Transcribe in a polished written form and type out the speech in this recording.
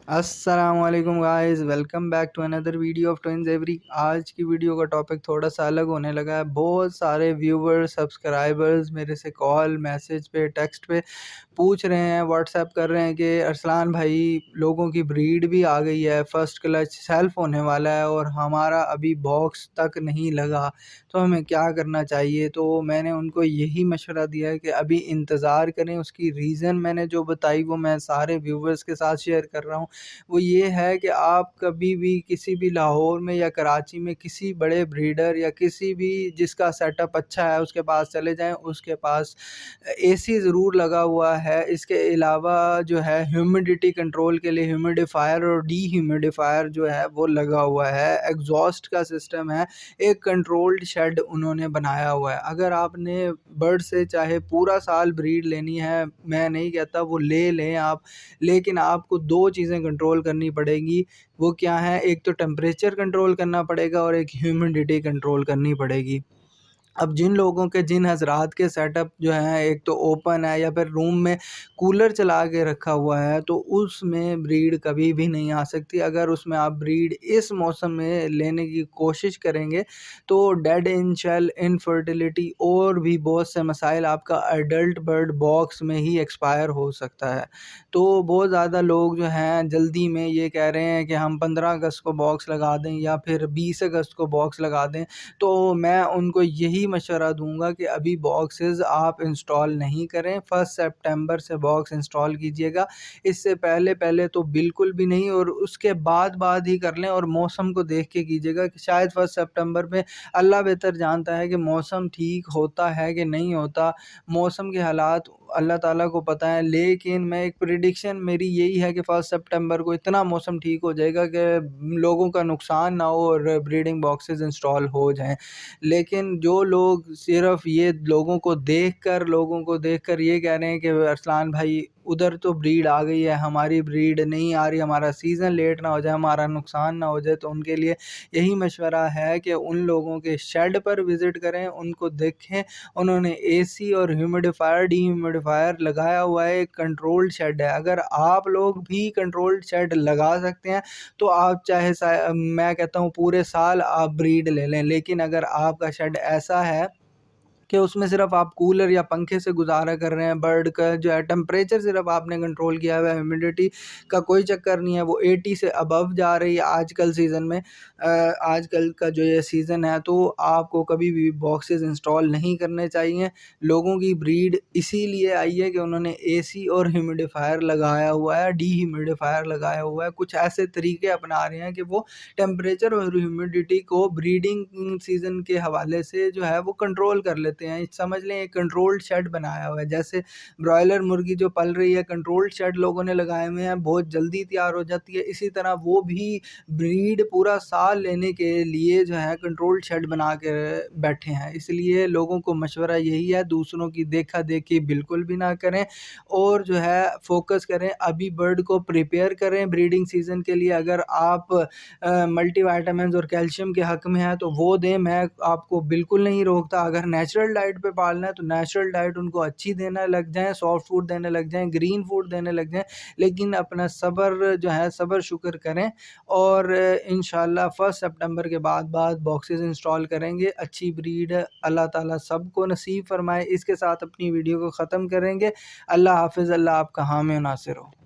السلام علیکم guys, welcome back to another video of twins every. آج کی ویڈیو کا ٹاپک تھوڑا سا الگ ہونے لگا ہے۔ بہت سارے ویورز، سبسکرائبرز میرے سے کال، میسج پہ، ٹیکسٹ پہ پوچھ رہے ہیں، واٹس ایپ کر رہے ہیں کہ ارسلان بھائی لوگوں کی بریڈ بھی آ گئی ہے، فرسٹ کلچ سیلف ہونے والا ہے اور ہمارا ابھی باکس تک نہیں لگا، تو ہمیں کیا کرنا چاہیے؟ تو میں نے ان کو یہی مشورہ دیا ہے کہ ابھی انتظار کریں۔ اس کی ریزن میں نے جو بتائی وہ میں سارے ویورز کے ساتھ شیئر کر رہا ہوں۔ وہ یہ ہے کہ آپ کبھی بھی کسی بھی لاہور میں یا کراچی میں کسی بڑے بریڈر یا کسی بھی جس کا سیٹ اپ اچھا ہے اس کے پاس چلے جائیں، اس کے پاس اے سی ضرور لگا ہوا ہے۔ اس کے علاوہ جو ہے ہیومیڈیٹی کنٹرول کے لیے ہیومیڈیفائر اور ڈی ہیومیڈیفائر جو ہے وہ لگا ہوا ہے، ایگزاسٹ کا سسٹم ہے، ایک کنٹرولڈ شیڈ انہوں نے بنایا ہوا ہے۔ اگر آپ نے برڈ سے چاہے پورا سال بریڈ لینی ہے، میں نہیں کہتا وہ لے لیں آپ، لیکن آپ کو دو چیزیں کنٹرول کرنی پڑے گی۔ وہ کیا ہے؟ ایک تو ٹمپریچر کنٹرول کرنا پڑے گا اور ایک ہیومیڈیٹی کنٹرول کرنی پڑے گی۔ اب جن حضرات کے سیٹ اپ جو ہیں ایک تو اوپن ہے یا پھر روم میں کولر چلا کے رکھا ہوا ہے، تو اس میں بریڈ کبھی بھی نہیں آ سکتی۔ اگر اس میں آپ بریڈ اس موسم میں لینے کی کوشش کریں گے تو ڈیڈ ان شیل، انفرٹیلیٹی اور بھی بہت سے مسائل آپ کا ایڈلٹ برڈ باکس میں ہی ایکسپائر ہو سکتا ہے۔ تو بہت زیادہ لوگ جو ہیں جلدی میں یہ کہہ رہے ہیں کہ ہم 15 اگست کو باکس لگا دیں یا پھر 20 اگست کو باکس لگا دیں، تو میں ان کو یہی مشورہ دوں گا کہ ابھی باکسز آپ انسٹال نہیں کریں، 1 سپٹمبر سے باکس انسٹال کیجئے گا۔ اس سے پہلے تو بالکل بھی نہیں، اور اس کے بعد ہی کر لیں، اور موسم کو دیکھ کے کیجئے گا کہ شاید 1 سپٹمبر میں اللہ بہتر جانتا ہے کہ موسم ٹھیک ہوتا ہے کہ نہیں ہوتا، موسم کے حالات اللہ تعالیٰ کو پتہ ہے۔ لیکن میں ایک پریڈکشن میری یہی ہے کہ 1 سپٹمبر کو اتنا موسم ٹھیک ہو جائے گا کہ لوگوں کا نقصان نہ ہو اور بریڈنگ باکسز انسٹال ہو جائیں۔ لیکن جو لوگ صرف یہ لوگوں کو دیکھ کر یہ کہہ رہے ہیں کہ ارسلان بھائی ادھر تو بریڈ آ گئی ہے، ہماری بریڈ نہیں آ رہی، ہمارا سیزن لیٹ نہ ہو جائے، ہمارا نقصان نہ ہو جائے، تو ان کے لیے یہی مشورہ ہے کہ ان لوگوں کے شیڈ پر وزٹ کریں، ان کو دیکھیں۔ انہوں نے اے سی اور ہیومیڈیفائر، ڈی ہیومیڈیفائر لگایا ہوا ہے، ایک کنٹرولڈ شیڈ ہے۔ اگر آپ لوگ بھی کنٹرولڈ شیڈ لگا سکتے ہیں تو آپ چاہے میں کہتا ہوں پورے سال آپ بریڈ لے لیں، لیکن اگر آپ کا شیڈ ایسا ہے کہ اس میں صرف آپ کولر یا پنکھے سے گزارا کر رہے ہیں، برڈ کا جو ہے ٹمپریچر صرف آپ نے کنٹرول کیا ہوا ہے، ہیومیڈیٹی کا کوئی چکر نہیں ہے، وہ 80 سے ابو جا رہی ہے آج کل سیزن میں، آج کل کا جو یہ سیزن ہے، تو آپ کو کبھی بھی باکسز انسٹال نہیں کرنے چاہیے۔ لوگوں کی بریڈ اسی لیے آئی ہے کہ انہوں نے اے سی اور ہیومیڈیفائر لگایا ہوا ہے، ڈی ہیومیڈیفائر لگایا ہوا ہے، کچھ ایسے طریقے اپنا رہے ہیں کہ وہ ٹمپریچر اور ہیومیڈیٹی کو بریڈنگ سیزن کے حوالے سے جو ہے وہ کنٹرول کر لیتے ہیں۔ سمجھ لیں ایک کنٹرولڈ شیڈ بنایا ہوا ہے، جیسے برائلر مرغی جو پل رہی ہے، کنٹرولڈ شیڈ لوگوں نے لگائے ہوئے ہیں، بہت جلدی تیار ہو جاتی ہے، اسی طرح وہ بھی بریڈ پورا سال لینے کے لیے جو ہے کنٹرولڈ شیڈ بنا کے بیٹھے ہیں۔ اس لیے لوگوں کو مشورہ یہی ہے، دوسروں کی دیکھا دیکھی بالکل بھی نہ کریں، اور جو ہے فوکس کریں، ابھی برڈ کو پریپیئر کریں بریڈنگ سیزن کے لیے۔ اگر آپ ملٹی وائٹامنز اور کیلشیم کے حق میں ہیں تو وہ دیں، میں آپ کو بالکل نہیں روکتا۔ اگر نیچرل ڈائٹ پہ پالنا ہے تو نیچرل ڈائٹ ان کو اچھی دینے لگ جائیں، سافٹ فوڈ دینے لگ جائیں، گرین فوڈ دینے لگ جائیں، لیکن اپنا صبر جو ہے صبر شکر کریں، اور انشاءاللہ 1 سپٹمبر کے بعد باکسز انسٹال کریں گے۔ اچھی بریڈ اللہ تعالیٰ سب کو نصیب فرمائے۔ اس کے ساتھ اپنی ویڈیو کو ختم کریں گے۔ اللہ حافظ، اللہ آپ کا حامی و ناصر ہو۔